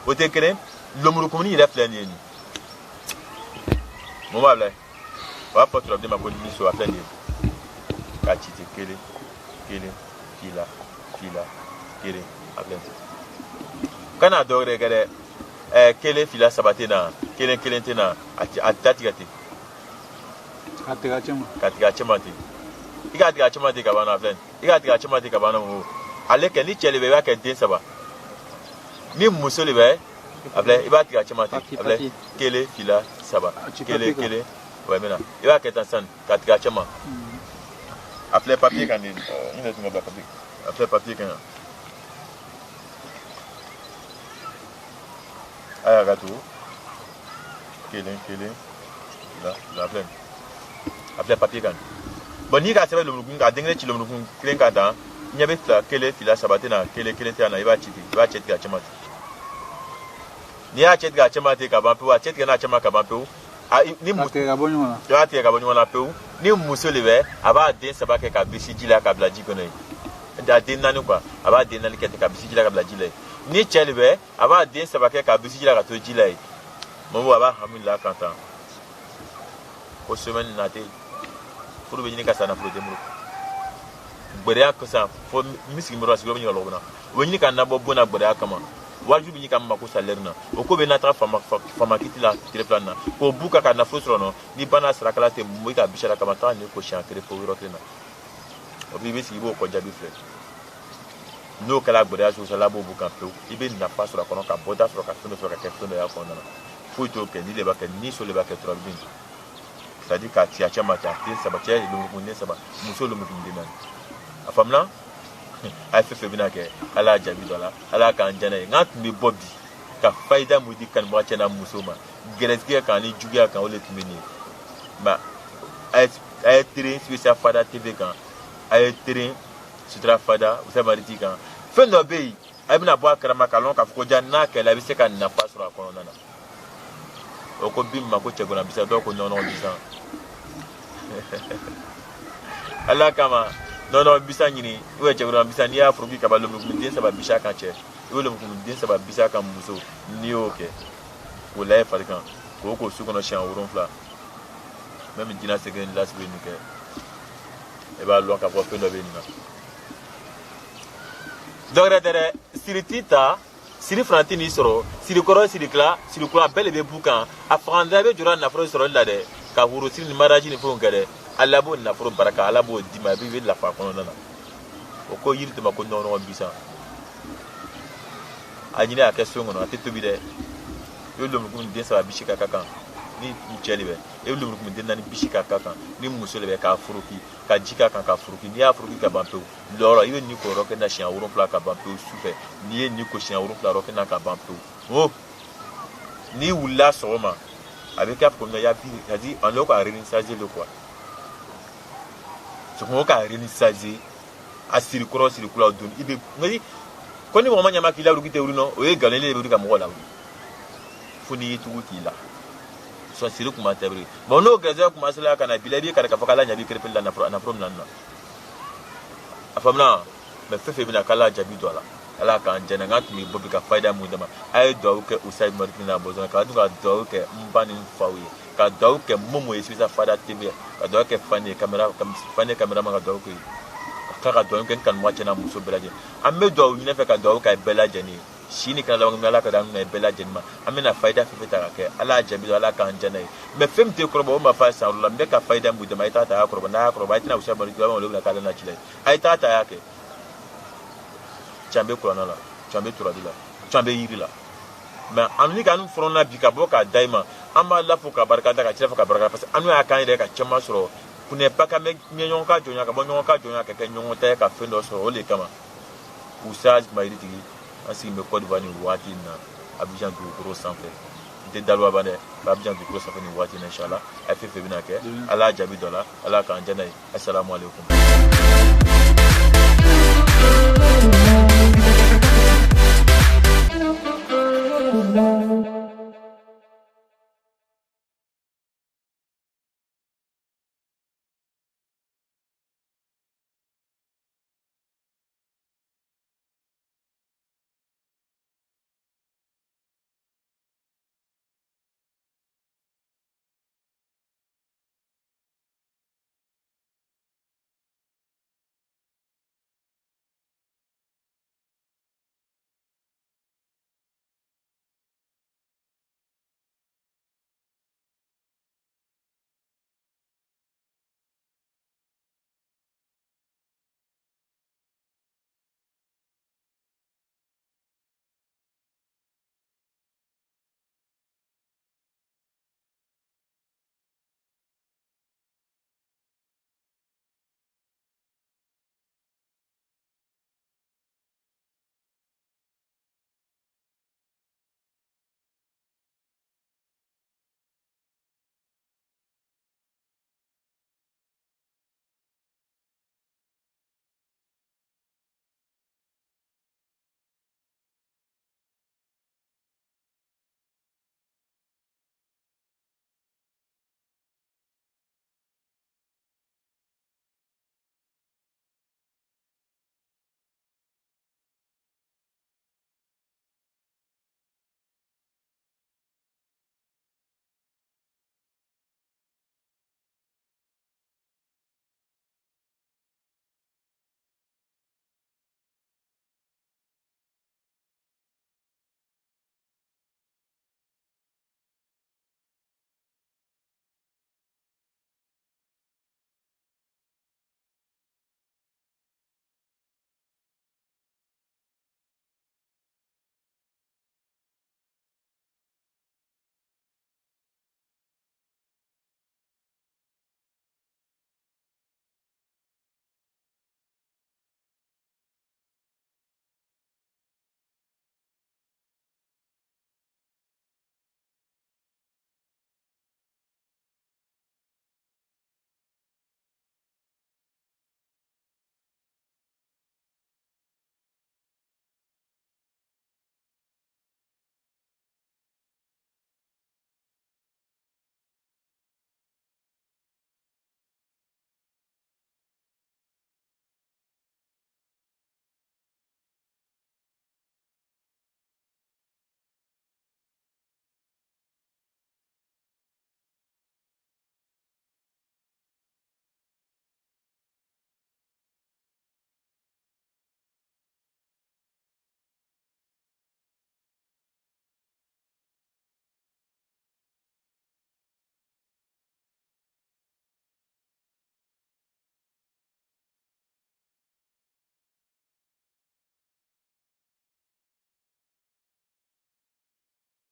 O te kelen lomuru kumuni yɛrɛ filɛ nin ye nin. Mun b'a bila ye? O b'a fɔ turaden ma ko niso a filɛ nin ye. K'a ci ten kelen kelen fila fila kelen a filɛ nin ye. Kana dɔ wɛrɛ kɛ dɛ. Kelen fila saba tɛ na kelen kelen tɛ na a datigɛ ten. Ka tigɛ a cɛ ma. Ka tigɛ a cɛ ma ten. I k'a tigɛ a cɛ ma ten ka ban na filɛ nin ye. I k'a tigɛ a cɛ ma ten ka ban na o. Ale kɛ ni cɛ de bɛ i b'a kɛ den saba. Ni muso de bɛ a filɛ i b'a tigɛ a cɛ ma ten. A filɛ kelen fila saba kelen kelen ouais maintenant i b'a kɛ tan sisan ka tigɛ a cɛ ma. A filɛ papier kan nin n yɛrɛ tun ka bila papier. A filɛ papier kan yan. A y'a ka to kelen kelen fila filɛ nin. A filɛ papier kan. Bon n'i k'a sɛbɛn lomurukun k'a den kelen ci lomurukun kelen k'a dan ɲɛ bɛ fila kelen fila saba tɛ na kelen kelen tɛ na i b'a ci ten i b'a cɛ tigɛ a cɛ ma ten. N'i y'a cɛ tigɛ a cɛ ma ten ka ban pewu a cɛ tigɛ n'a cɛ ma ka ban pewu. Ni muso tigɛ ka bɔ ɲɔgɔn na. I b'a tigɛ ka bɔ ɲɔgɔn na pewu. Ni muso de bɛ a b'a den saba kɛ ka bisi ji la ka bila ji kɔnɔ ye. A den naani quoi a b'a den naani kɛ ten ka bisi ji la ka bila ji la ye. Ni cɛ de bɛ a b'a den saba kɛ ka bisi ji la ka to ji la ye. Mɔmu a b'a hamidulila kan tan. Ko semaine nate furu bɛ ɲini ka sa nafolo den bolo. Gbɛrɛya kasa fo misigi mɔrɔ sigiyɔrɔ ɲini ka lɔgɔ na. O bɛ ɲini ka nabɔ bon na gbɛrɛya kama. Waju bɛ ɲini ka mako salaire na. O ko bɛ n'a taga fama kiti la tile fila na. K'o bu ka nafolo sɔrɔ nɔ ni bana sarakala tɛ mun i ka bisala kama taga nin ko siɲɛ kelen fo yɔrɔ kelen na. O bɛ i bɛ sigi i b'o kɔ jaabi filɛ. N'o kɛra gbɛrɛya sugu sala b'o bu kan pewu i bɛ nafa sɔrɔ a kɔnɔ ka bɔda sɔrɔ ka fɛn dɔ sɔrɔ ka kɛ fɛn dɔ y'a kɔnɔna na. Foyi t'o kɛ ni de b'a kɛ ni so de b'a kɛ turabi. C'est-à-dire k'a ci a cɛ ma ca den saba cɛ lomurukun den saba muso lomurukun den naani. A faamuna? A ye fɛn fɛn bɛna kɛ ala y'a jaabi dɔ la ala k'an diya n'a ye n tun bɛ bɔ bi ka fayida mun di kanubaga cɛ n'a muso ma gɛrɛsɛgɛ kan ni juguya kan o de tun bɛ nin ye mais a ye teren spécial fada tv kan a ye teren sutura fada Usain Mariti kan fɛn dɔ bɛ yen a bɛna bɔ a kalama k'a lɔn k'a fɔ ko ja n'a kɛla a bɛ se ka nafa sɔrɔ a kɔnɔna na o ko bin ma ko cɛgɔna bisa dɔw ko nɔnɔ bisa ala kama nɔnɔ bisa ɲini ou bien cɛgɔna bisa n'i y'a furu k'i kaba lomurukun den saba bisa kan cɛ i bɛ lomurukun den saba bisa kan muso n'i y'o kɛ k'o layɛ fari kan k'o ko su kɔnɔ siɲɛ 7 même jinɛ sɛgɛn ni lasigi nin kɛ i b'a lɔn k'a fɔ fɛn dɔ bɛ nin na dɔwɛrɛ tɛ dɛ siri t'i ta siri fana tɛ n'i sɔrɔ siri kɔrɔ siri tila siri kura bɛɛ de bɛ bu kan a faganda i bɛ jɔrɔ nafolo sɔrɔli la dɛ ka woro siri ni mariage ni fɛnw kɛ dɛ ala b'o nafolo baraka ala b'o d'i ma i bɛ lafiya kɔnɔna na o ko yiri tɛ ma ko nɔnɔ bisa a ɲini a kɛ so kɔnɔ a tɛ tobi dɛ i bɛ lomurukun den saba bisi ka kan ni cɛ de bɛ i bɛ lomurukun den naani bisi ka kan ni muso de bɛ k'a furuki ka ji ka kan ka furuki n'i y'a furuki ka ban pewu lɔrɔ i bɛ nin ko yɔrɔ kɛ na siɲɛ 7 ka ban pewu sufɛ n'i ye nin ko siɲɛ 7 yɔrɔ kɛ na ka ban pewu o n'i wulila sɔgɔma a bɛ kɛ comme ça c'est-à-dire on doit réinitialiser le quoi c'est qu'on va réinitialiser a siri kɔrɔ siri kula don i bɛ ŋadi ko ni mɔgɔ ma ɲama k'i la wuli tɛ wuli nɔ o ye galon de bɛ wuli ka mɔgɔ la wuli fo n'i ye tugu k'i la sɔn siri kuma tɛ biri bon n'o gɛrɛsɛgɛ kuma sera ka na bila i b'i kari k'a fɔ k'ala ɲabi kɛrɛfɛ la nafolo min na a faamuna mais fɛn fɛn bɛna k'ala jaabi don a la ala k'an jɛnɛ n ka tun bɛ bɔ bi ka fayida mun dama a ye duwawu kɛ Usain Mariti n'a bɔnsɔn ka dun ka duwawu kɛ n ba ni n faw ye ka duwawu kɛ Momo ye spécial fada tv ka duwawu kɛ Fane caméraman ka duwawu kɛ ka tila ka duwawu kɛ n kanubaga cɛ n'a muso bɛɛ lajɛlen an bɛ duwawu ɲini fɛ ka duwawu kɛ bɛɛ lajɛlen ye si ni kana laban ala ka d'an na bɛɛ lajɛlen ma an bɛna fayida fɛn fɛn ta ka kɛ ala y'a jaabi dɔn ala k'an jɛnɛ ye mais fɛn min tɛ kɔrɔbɔ o ma fa san olu la n bɛ ka fayida mun dama a ye taa ta a y'a kɔrɔbɔ n'a y'a kɔrɔbɔ a ye tɛna Usain Mariti olu bɛna k'ale na ci la ye a ye taa ta a y'a kɛ can bɛ kuranna la can bɛ turabi la can bɛ yiri la mais an ni k'an fɔlɔna bi ka bɔ k'a da i ma an b'a la fo ka barika da ka cɛ fɔ ka barika parce que an y'a k'an yɛrɛ ka caman sɔrɔ kun n'est pas ka mɛ ɲɔgɔn ka jɔnya ka bɔ ɲɔgɔn ka jɔnya ka kɛ ɲɔgɔn ta ye ka fɛn dɔ sɔrɔ o de kama Usain Mariti an sigi bɛ Côte d'Ivoire nin waati in na Abidjan dugukolo sanfɛ n tɛ daliwa ban dɛ Abidjan dugukolo sanfɛ nin waati in na inchallah a ye fɛn fɛn bɛna kɛ ala y'a jaabi dɔ la ala k'an jɛn n'a ye assalamu alaikum. No.